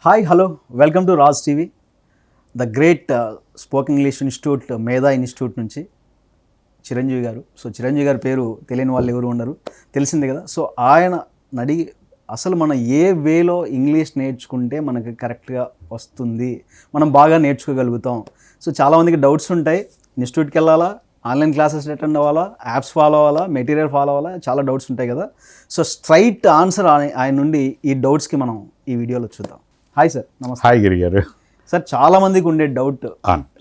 Hi hello welcome to Raj TV the great spoken English institute మేధా institute నుంచి చిరంజీవి గారు. So Chiranjeevi గారి పేరు తెలియని వాళ్ళు ఎవరు ఉండరు, తెలిసిందే కదా. సో ఆయన అడిగి అసలు మనం ఏ వేలో ఇంగ్లీష్ నేర్చుకుంటే మనకి కరెక్ట్గా వస్తుంది, మనం బాగా నేర్చుకోగలుగుతాం. సో చాలామందికి డౌట్స్ ఉంటాయి, ఇన్స్టిట్యూట్కి వెళ్ళాలా, ఆన్లైన్ క్లాసెస్ అటెండ్ అవ్వాలా, యాప్స్ ఫాలో అవ్వాలా, మెటీరియల్ ఫాలో అవ్వాలా, చాలా డౌట్స్ ఉంటాయి కదా. సో స్ట్రైట్ ఆన్సర్ ఆయన నుండి ఈ డౌట్స్కి మనం ఈ వీడియోలో చూద్దాం. హాయ్ సార్, నమస్తే. హాయ్ గిరి గారు. సార్ చాలామందికి ఉండే డౌట్,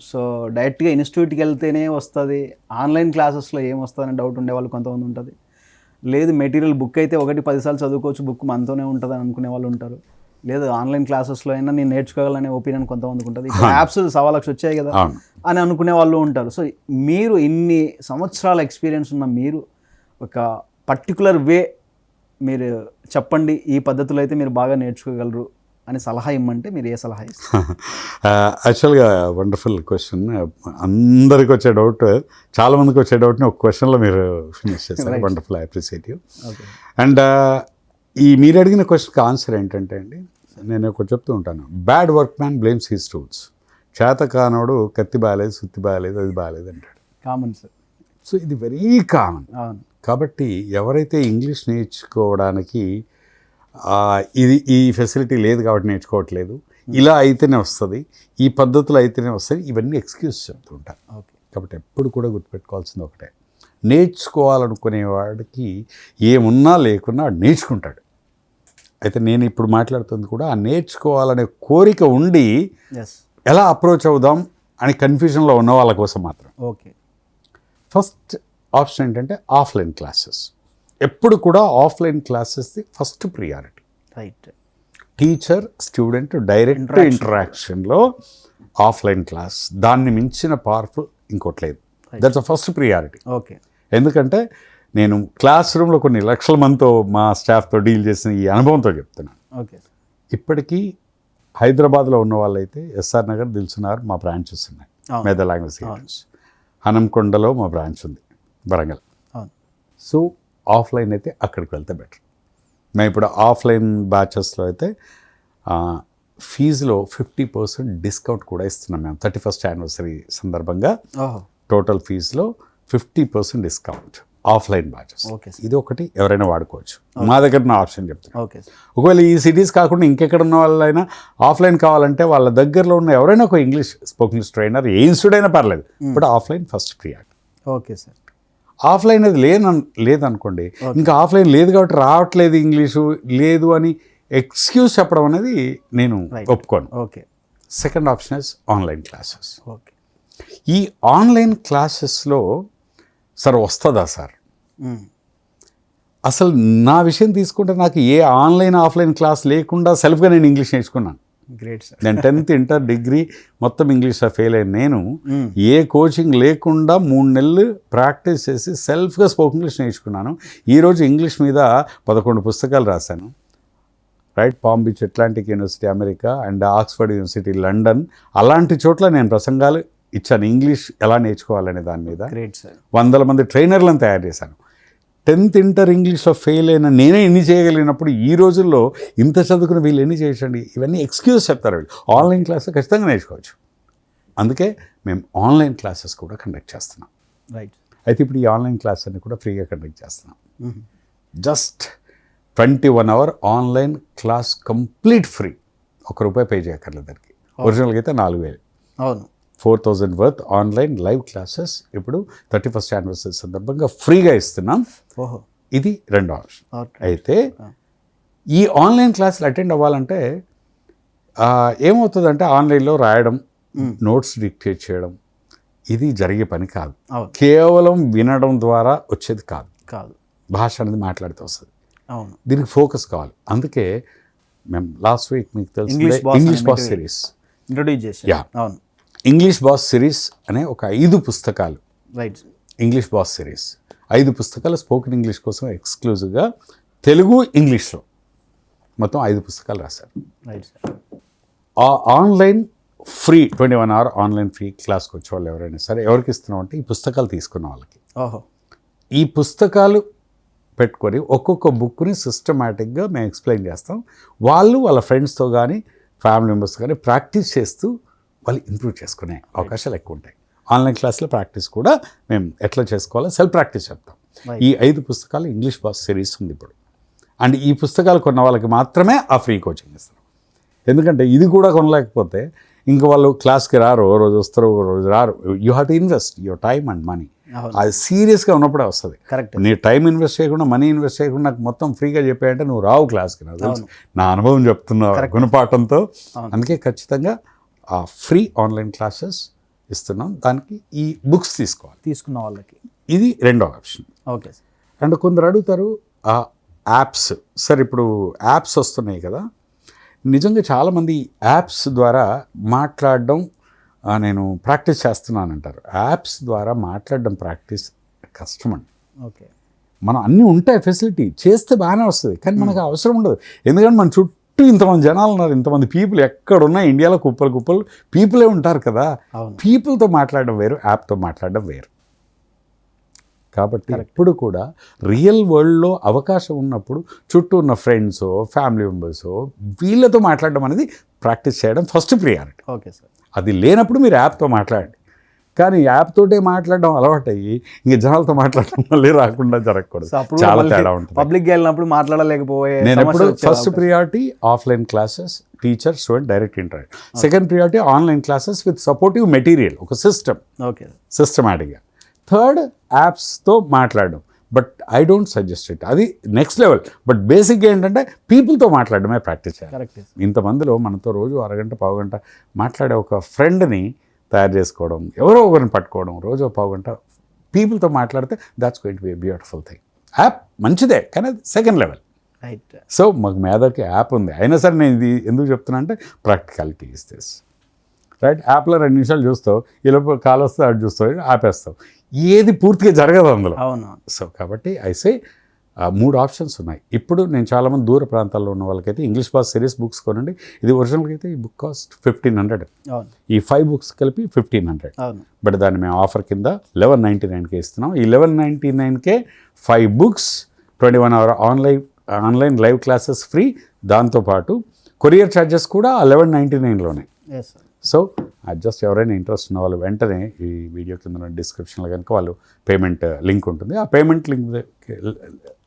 సో డైరెక్ట్గా ఇన్స్టిట్యూట్కి వెళ్తేనే వస్తుంది, ఆన్లైన్ క్లాసెస్లో ఏం వస్తుందని డౌట్ ఉండేవాళ్ళు కొంతమంది ఉంటుంది. లేదు మెటీరియల్ బుక్ అయితే 1-10 సార్లు చదువుకోవచ్చు, బుక్ మనతోనే ఉంటుంది అని అనుకునే వాళ్ళు ఉంటారు. లేదు ఆన్లైన్ క్లాసెస్లో అయినా నేను నేర్చుకోగలనే ఒపీనియన్ కొంతమందికి ఉంటుంది. యాప్స్ 1,000,000 వచ్చాయి కదా అని అనుకునే వాళ్ళు ఉంటారు. సో మీరు ఇన్ని సంవత్సరాల ఎక్స్పీరియన్స్ ఉన్న మీరు ఒక పర్టికులర్ వే మీరు చెప్పండి, ఈ పద్ధతిలో అయితే మీరు బాగా నేర్చుకోగలరు అని సలహా ఇమ్మంటే మీరు ఏ సలహా ఇస్తారు? యాక్చువల్గా వండర్ఫుల్ క్వశ్చన్. అందరికి వచ్చే డౌట్, చాలామందికి వచ్చే డౌట్ని ఒక క్వశ్చన్లో మీరు ఫినిష్ చేస్తారు. Wonderful, I appreciate you. And ఈ మీరు అడిగిన క్వశ్చన్కి ఆన్సర్ ఏంటంటే అండి, నేను ఒకటి చెప్తూ ఉంటాను, bad work man blames his tools. చేత కానోడు కత్తి బాగాలేదు, సుత్తి బాగాలేదు, అది బాగాలేదు అంటాడు. Common sir. సో ఇది వెరీ కామన్. కాబట్టి ఎవరైతే ఇంగ్లీష్ నేర్చుకోవడానికి ఈ ఫెసిలిటీ లేదు కాబట్టి నేర్చుకోవట్లేదు, ఇలా అయితేనే వస్తుంది, ఈ పద్ధతులు అయితేనే వస్తుంది, ఇవన్నీ ఎక్స్క్యూజ్ చెప్తూ ఉంటారు. కాబట్టి ఎప్పుడు కూడా గుర్తుపెట్టుకోవాల్సింది ఒకటే, నేర్చుకోవాలనుకునే వాడికి ఏమున్నా లేకున్నా నేర్చుకుంటాడు. అయితే నేను ఇప్పుడు మాట్లాడుతుంది కూడా ఆ నేర్చుకోవాలనే కోరిక ఉండి ఎలా అప్రోచ్ అవుదాం అని కన్ఫ్యూజన్లో ఉన్న వాళ్ళ కోసం మాత్రం. ఓకే, ఫస్ట్ ఆప్షన్ ఏంటంటే ఆఫ్లైన్ క్లాసెస్. ఎప్పుడు కూడా ఆఫ్లైన్ క్లాసెస్ది first priority. Right. Teacher student direct ఇంటరాక్షన్లో ఆఫ్లైన్ క్లాస్, దాన్ని మించిన పవర్ఫుల్ ఇంకోటి లేదు. That's a first priority. Okay. ఎందుకంటే నేను క్లాస్ రూమ్లో కొన్ని లక్షల మందితో మా స్టాఫ్తో డీల్ చేసిన ఈ అనుభవంతో చెప్తున్నాను. ఓకే. ఇప్పటికీ హైదరాబాద్లో ఉన్న వాళ్ళైతే ఎస్ఆర్ నగర్, దిల్సునగర్ మా బ్రాంచెస్ ఉన్నాయి, మేధా లాంగ్వేజ్ స్టూడెంట్స్. హనంకొండలో మా బ్రాంచ్ ఉంది, వరంగల్. సో ఆఫ్లైన్ అయితే అక్కడికి వెళ్తే బెటర్. మేము ఇప్పుడు ఆఫ్లైన్ బ్యాచెస్లో అయితే ఫీజులో 50% డిస్కౌంట్ కూడా ఇస్తున్నాం మేము. 31st యానివర్సరీ సందర్భంగా టోటల్ ఫీజులో 50% డిస్కౌంట్ ఆఫ్లైన్ బ్యాచెస్. ఇది ఒకటి ఎవరైనా వాడుకోవచ్చు. మా దగ్గర ఉన్న ఆప్షన్ చెప్తాను. ఒకవేళ ఈ సిటీస్ కాకుండా ఇంకెక్కడ ఉన్న వాళ్ళైనా ఆఫ్లైన్ కావాలంటే వాళ్ళ దగ్గరలో ఉన్న ఎవరైనా ఒక ఇంగ్లీష్ స్పోకెన్ ఇంగ్లీష్ ట్రైనర్, ఏ ఇన్స్టిట్యూట్ అయినా పర్లేదు, but offline first priority. Okay sir. Offline అది లేదనుకోండి, ఇంకా ఆఫ్లైన్ లేదు కాబట్టి రావట్లేదు, ఇంగ్లీషు లేదు అని ఎక్స్క్యూజ్ చెప్పడం అనేది నేను ఒప్పుకోను. Okay. Second option is online classes. Okay. ఈ ఆన్లైన్ క్లాసెస్లో సార్ వస్తుందా సార్? అసలు నా విషయం తీసుకుంటే నాకు ఏ ఆన్లైన్ ఆఫ్లైన్ క్లాస్ లేకుండా సెల్ఫ్గా నేను ఇంగ్లీష్ నేర్చుకున్నాను. Great sir. నేను 10th ఇంటర్ డిగ్రీ మొత్తం ఇంగ్లీష్లో ఫెయిల్ అయిన నేను ఏ కోచింగ్ లేకుండా 3 నెలలు ప్రాక్టీస్ చేసి సెల్ఫ్గా స్పోకెన్ ఇంగ్లీష్ నేర్చుకున్నాను. ఈరోజు ఇంగ్లీష్ మీద 11 పుస్తకాలు రాశాను. Right, palm beach Atlantic university America and Oxford university London, అలాంటి చోట్ల నేను ప్రసంగాలు ఇచ్చాను ఇంగ్లీష్ ఎలా నేర్చుకోవాలనే దాని మీద. 100 మంది ట్రైనర్లను తయారు చేశాను. 10th ఇంటర్ ఇంగ్లీష్లో ఫెయిల్ అయిన నేనే ఎన్ని చేయగలిగినప్పుడు ఈ రోజుల్లో ఇంత చదువుకున్న వీళ్ళు ఎన్ని చేయొచ్చండి? ఇవన్నీ ఎక్స్క్యూజ్ చెప్తారు వీళ్ళు. ఆన్లైన్ క్లాసెస్ ఖచ్చితంగా నేర్చుకోవచ్చు. అందుకే మేము ఆన్లైన్ క్లాసెస్ కూడా కండక్ట్ చేస్తున్నాం. రైట్. అయితే ఇప్పుడు ఈ ఆన్లైన్ క్లాస్ అన్ని కూడా ఫ్రీగా కండక్ట్ చేస్తున్నాం. Just 21 hour online class complete free. ₹1 pay చేయక్కర్లేదు దానికి. ఒరిజినల్గా అయితే 4,000. అవును. 4,000 వర్త్ ఆన్లైన్ లైవ్ క్లాసెస్ ఇప్పుడు 31st యానివర్సరీ సందర్భంగా ఫ్రీగా ఇస్తున్నాం. ఇది రెండో ఆప్షన్. అయితే ఈ ఆన్లైన్ క్లాసులు అటెండ్ అవ్వాలంటే ఏమవుతుందంటే ఆన్లైన్లో రాయడం, నోట్స్ డిక్టేట్ చేయడం ఇది జరిగే పని కాదు. కేవలం వినడం ద్వారా వచ్చేది కాదు. భాష అనేది మాట్లాడితే వస్తుంది. దీనికి ఫోకస్ కావాలి. అందుకే మేము లాస్ట్ వీక్ మీకు తెలుసు ఇంగ్లీష్ బాస్ సిరీస్ ఇంట్రొడ్యూస్ చేసాం. ఇంగ్లీష్ బాస్ సిరీస్ అనే ఒక 5 పుస్తకాలు. రైట్. ఇంగ్లీష్ బాస్ సిరీస్ 5 పుస్తకాలు స్పోకెన్ ఇంగ్లీష్ కోసం ఎక్స్క్లూజివ్గా తెలుగు ఇంగ్లీష్లో మొత్తం 5 పుస్తకాలు రాశారు. రైట్. ఆ online free 21 hour online free క్లాస్కి వచ్చే వాళ్ళు ఎవరైనా సరే ఎవరికి ఇస్తున్నాం అంటే ఈ పుస్తకాలు తీసుకున్న వాళ్ళకి. ఈ పుస్తకాలు పెట్టుకొని ఒక్కొక్క బుక్ని సిస్టమేటిక్గా మేము ఎక్స్ప్లెయిన్ చేస్తాం. వాళ్ళు వాళ్ళ ఫ్రెండ్స్తో కానీ ఫ్యామిలీ మెంబర్స్ కానీ ప్రాక్టీస్ చేస్తూ వాళ్ళు ఇంప్రూవ్ చేసుకునే అవకాశాలు ఎక్కువ ఉంటాయి. ఆన్లైన్ క్లాస్లో ప్రాక్టీస్ కూడా మేము ఎట్లా చేసుకోవాలో సెల్ఫ్ ప్రాక్టీస్ చెప్తాం. ఈ 5 పుస్తకాలు ఇంగ్లీష్ బాస్ సిరీస్ ఉంది ఇప్పుడు. అండ్ ఈ పుస్తకాలు కొన్న వాళ్ళకి మాత్రమే ఆ ఫ్రీ కోచింగ్ ఇస్తాం. ఎందుకంటే ఇది కూడా కొనలేకపోతే ఇంకా వాళ్ళు క్లాస్కి రారు, ఓ రోజు వస్తారు, ఓ రోజు రారు. You have to invest your time and money. అది సీరియస్గా ఉన్నప్పుడే వస్తుంది. కరెక్ట్. నీ టైం ఇన్వెస్ట్ చేయకుండా, మనీ ఇన్వెస్ట్ చేయకుండా నాకు మొత్తం ఫ్రీగా చెప్పాయంటే నువ్వు రావు క్లాస్కి. నాకు తెలుసు, నా అనుభవం చెప్తున్నా గుణపాఠంతో. అందుకే ఖచ్చితంగా ఆ ఫ్రీ ఆన్లైన్ క్లాసెస్ ఇస్తున్నాం. దానికి ఈ బుక్స్ తీసుకున్న వాళ్ళకి ఇది రెండో ఆప్షన్. ఓకే. అండ్ కొందరు అడుగుతారు ఆ యాప్స్. సార్ ఇప్పుడు యాప్స్ వస్తున్నాయి కదా, నిజంగా చాలామంది యాప్స్ ద్వారా మాట్లాడడం నేను ప్రాక్టీస్ చేస్తున్నానంటారు. యాప్స్ ద్వారా మాట్లాడడం ప్రాక్టీస్ కష్టమండి. ఓకే. మనం అన్నీ ఉంటాయి, ఫెసిలిటీ చేస్తే బాగానే వస్తుంది, కానీ మనకు అవసరం ఉండదు. ఎందుకంటే మన చుట్టూ ఇంతమంది జనాలు ఉన్నారు, ఇంతమంది పీపుల్ ఎక్కడున్నా ఇండియాలో కుప్పలు పీపులే ఉంటారు కదా. పీపుల్తో మాట్లాడడం వేరు, యాప్తో మాట్లాడడం వేరు. కాబట్టి ఎప్పుడు కూడా రియల్ వరల్డ్లో అవకాశం ఉన్నప్పుడు చుట్టూ ఉన్న ఫ్రెండ్స్, ఫ్యామిలీ మెంబర్స్ వీళ్ళతో మాట్లాడడం అనేది ప్రాక్టీస్ చేయడం ఫస్ట్ ప్రియారిటీ. Okay sir. అది లేనప్పుడు మీరు యాప్తో మాట్లాడండి. కానీ యాప్ తోటే మాట్లాడడం అలవాటు అయ్యి ఇంకా జనాలతో మాట్లాడడం మళ్ళీ రాకుండా జరగకూడదు. చాలా తేడా ఉంటుంది. పబ్లిక్గా వెళ్ళినప్పుడు మాట్లాడలేకపోయే. నేను ఎప్పుడు first priority offline classes, teacher student direct interact. Second priority online classes with supportive material, ఒక సిస్టమ్. ఓకే. సిస్టమాటిక్గా. థర్డ్ యాప్స్తో మాట్లాడడం. But I don't suggest it, అది నెక్స్ట్ లెవెల్. బట్ బేసిక్గా ఏంటంటే పీపుల్తో మాట్లాడడమే ప్రాక్టీస్ చేయాలి. ఇంతమందిలో మనతో రోజు అరగంట పావుగంట మాట్లాడే ఒక ఫ్రెండ్ని తయారు చేసుకోవడం, ఎవరో ఒకరిని పట్టుకోవడం, రోజు పావుగంట పీపుల్తో మాట్లాడితే that's going to be a beautiful thing. App మంచిదే, కానీ అది సెకండ్ లెవెల్. రైట్. సో మాకు మేధాకి యాప్ ఉంది, అయినా సరే నేను ఇది ఎందుకు చెప్తున్నా అంటే ప్రాక్టికాలిటీ ఇస్ దిస్. రైట్. యాప్లో 2 నిమిషాలు చూస్తావు, ఈ లోపల కాల్ వస్తే అటు చూస్తావు, ఆపేస్తావు, ఏది పూర్తిగా జరగదు అందులో. అవును. సో కాబట్టి ఐసే 3 ఆప్షన్స్ ఉన్నాయి. ఇప్పుడు నేను చాలామంది దూర ప్రాంతాల్లో ఉన్న వాళ్ళకైతే ఇంగ్లీష్ బాస్ సిరీస్ బుక్స్ కొనండి. ఇది ఒరిజినల్గా అయితే ఈ బుక్ కాస్ట్ 1500. ఈ 5 బుక్స్ కలిపి 1500. బట్ దాన్ని మేము ఆఫర్ కింద 1199కే ఇస్తున్నాం. ఈ 1199కే 5 books, 21 hour online live classes free. దాంతోపాటు కొరియర్ ఛార్జెస్ కూడా 1199లోనే. సో జస్ట్ ఎవరైనా ఇంట్రెస్ట్ ఉన్న వాళ్ళు వెంటనే ఈ వీడియో కింద డిస్క్రిప్షన్లో కనుక వాళ్ళు పేమెంట్ లింక్ ఉంటుంది, ఆ పేమెంట్ లింక్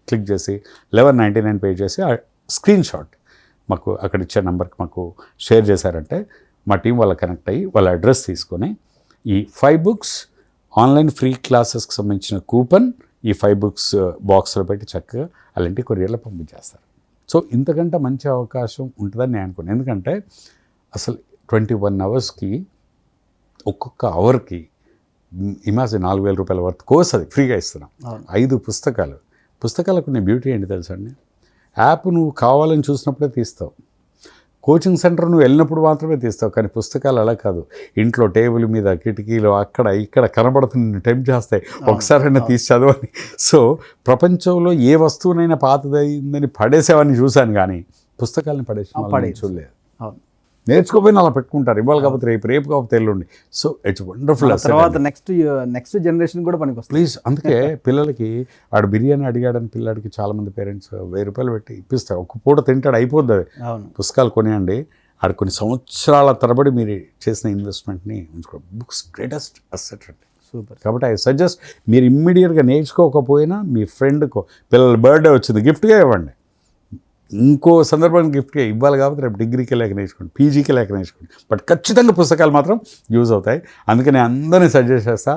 క్లిక్ చేసి 1199 పే చేసి ఆ స్క్రీన్ షాట్ మాకు అక్కడ ఇచ్చే నెంబర్కి మాకు షేర్ చేశారంటే మా టీం వాళ్ళు కనెక్ట్ అయ్యి వాళ్ళ అడ్రస్ తీసుకొని ఈ 5 బుక్స్ ఆన్లైన్ ఫ్రీ క్లాసెస్కి సంబంధించిన కూపన్ ఈ 5 బుక్స్ బాక్స్లో పెట్టి చక్కగా అలాంటి కొరియర్లో పంపించేస్తారు. సో ఇంతకంటే మంచి అవకాశం ఉంటుందని నేను అనుకున్నాను. ఎందుకంటే అసలు 21 hours ఒక్కొక్క అవర్కి ఇమాజిన్ 4000 రూపాయల వర్త్ కోర్స్ అది ఫ్రీగా ఇస్తున్నాం. 5 పుస్తకాలకు నీ బ్యూటీ ఏంటి తెలుసా అండి? యాప్ నువ్వు కావాలని చూసినప్పుడే తీస్తావు, కోచింగ్ సెంటర్ నువ్వు వెళ్ళినప్పుడు మాత్రమే తీస్తావు, కానీ పుస్తకాలు అలా కాదు. ఇంట్లో టేబుల్ మీద, కిటికీలో, అక్కడ ఇక్కడ కనబడుతున్న టెంప్ట్ చేస్తాయి, ఒకసారైనా తీసి చదవని. సో ప్రపంచంలో ఏ వస్తువునైనా పాతదైందని పడేసేవాడిని చూశాను, కానీ పుస్తకాలను పడేసి చూడలేదు. నేర్చుకోపోయినా అలా పెట్టుకుంటారు, ఇవ్వాలి కాకపోతే రేపు కాకపోతే ఎల్లుండి. So it's wonderful. తర్వాత నెక్స్ట్ జనరేషన్ కూడా పనికొస్తుంది. ప్లీజ్, అందుకే పిల్లలకి వాడు బిర్యానీ అడిగాడని పిల్లాడికి చాలామంది పేరెంట్స్ 1000 రూపాయలు పెట్టి ఇప్పిస్తారు, ఒక్క పూట తింటాడు, అయిపోద్ది. పుస్తకాలు కొనియండి, ఆడ కొన్ని సంవత్సరాల తరబడి మీరు చేసిన ఇన్వెస్ట్మెంట్ని ఉంచుకోండి. బుక్స్ గ్రేటెస్ట్ అసెట్ అండి. సూపర్. కాబట్టి ఐ సజెస్ట్ మీరు ఇమ్మీడియట్గా నేర్చుకోకపోయినా మీ ఫ్రెండ్కో, పిల్లల బర్త్డే వచ్చింది గిఫ్ట్గా ఇవ్వండి, ఇంకో సందర్భానికి గిఫ్ట్గా ఇవ్వాలి. కాబట్టి రేపు డిగ్రీకి లేక నేర్చుకోండి, పీజీకి లేక నేర్చుకోండి, బట్ ఖచ్చితంగా పుస్తకాలు మాత్రం యూజ్ అవుతాయి. అందుకని అందరినీ సజెస్ట్ చేస్తా,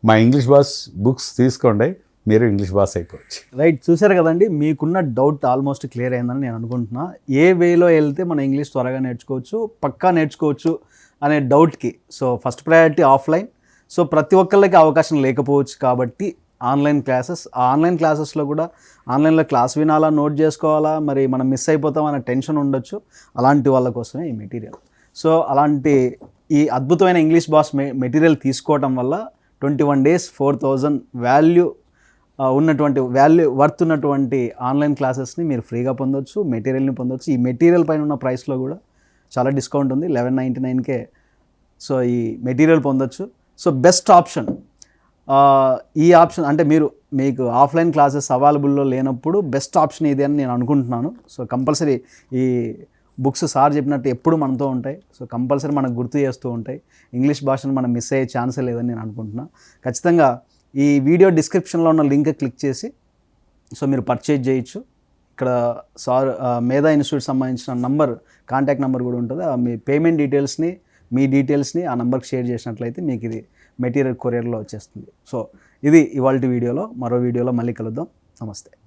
మా ఇంగ్లీష్ బాస్ బుక్స్ తీసుకోండి, మీరు ఇంగ్లీష్ బాస్ అయిపోవచ్చు. రైట్. చూసారు కదండి, మీకున్న డౌట్ ఆల్మోస్ట్ క్లియర్ అయిందని నేను అనుకుంటున్నా. ఏ వేలో వెళ్తే మనం ఇంగ్లీష్ త్వరగా నేర్చుకోవచ్చు, పక్కా నేర్చుకోవచ్చు అనే డౌట్కి so first priority offline. So ప్రతి ఒక్కళ్ళకి అవకాశం లేకపోవచ్చు కాబట్టి ఆన్లైన్ క్లాసెస్లో కూడా ఆన్లైన్లో క్లాస్ వినాలా, నోట్ చేసుకోవాలా, మరి మనం మిస్ అయిపోతాం అనే టెన్షన్ ఉండొచ్చు. అలాంటి వాళ్ళ కోసమే ఈ మెటీరియల్. సో అలాంటి ఈ అద్భుతమైన ఇంగ్లీష్ బాస్ మెటీరియల్ తీసుకోవటం వల్ల 21 days 4000 వర్త్ ఉన్నటువంటి ఆన్లైన్ క్లాసెస్ని మీరు ఫ్రీగా పొందొచ్చు, మెటీరియల్ని పొందొచ్చు. ఈ మెటీరియల్ పైన ఉన్న ప్రైస్లో కూడా చాలా డిస్కౌంట్ ఉంది, 1199కే సో ఈ మెటీరియల్ పొందొచ్చు. సో బెస్ట్ ఆప్షన్ ఈ ఆప్షన్ అంటే మీకు ఆఫ్లైన్ క్లాసెస్ అవైలబుల్లో లేనప్పుడు బెస్ట్ ఆప్షన్ ఇది అని నేను అనుకుంటున్నాను. సో కంపల్సరీ ఈ బుక్స్ సార్ చెప్పినట్టు ఎప్పుడు మనతో ఉంటాయి. సో కంపల్సరీ మనకు గుర్తు చేస్తూ ఉంటాయి. ఇంగ్లీష్ భాషను మనం మిస్ అయ్యే ఛాన్సే లేదని నేను అనుకుంటున్నా. ఖచ్చితంగా ఈ వీడియో డిస్క్రిప్షన్లో ఉన్న లింక్ క్లిక్ చేసి సో మీరు పర్చేజ్ చేయొచ్చు. ఇక్కడ సార్ మేధా ఇన్స్టిట్యూట్ సంబంధించిన కాంటాక్ట్ నెంబర్ కూడా ఉంటుంది. మీ పేమెంట్ డీటెయిల్స్ని మీ డీటెయిల్స్ని ఆ నెంబర్కి షేర్ చేసినట్లయితే మీకు ఇది మెటీరియల్ కొరియర్లో వచ్చేస్తుంది. సో ఇది ఇవాల్టి వీడియోలో. మరో వీడియోలో మళ్ళీ కలుద్దాం. నమస్తే.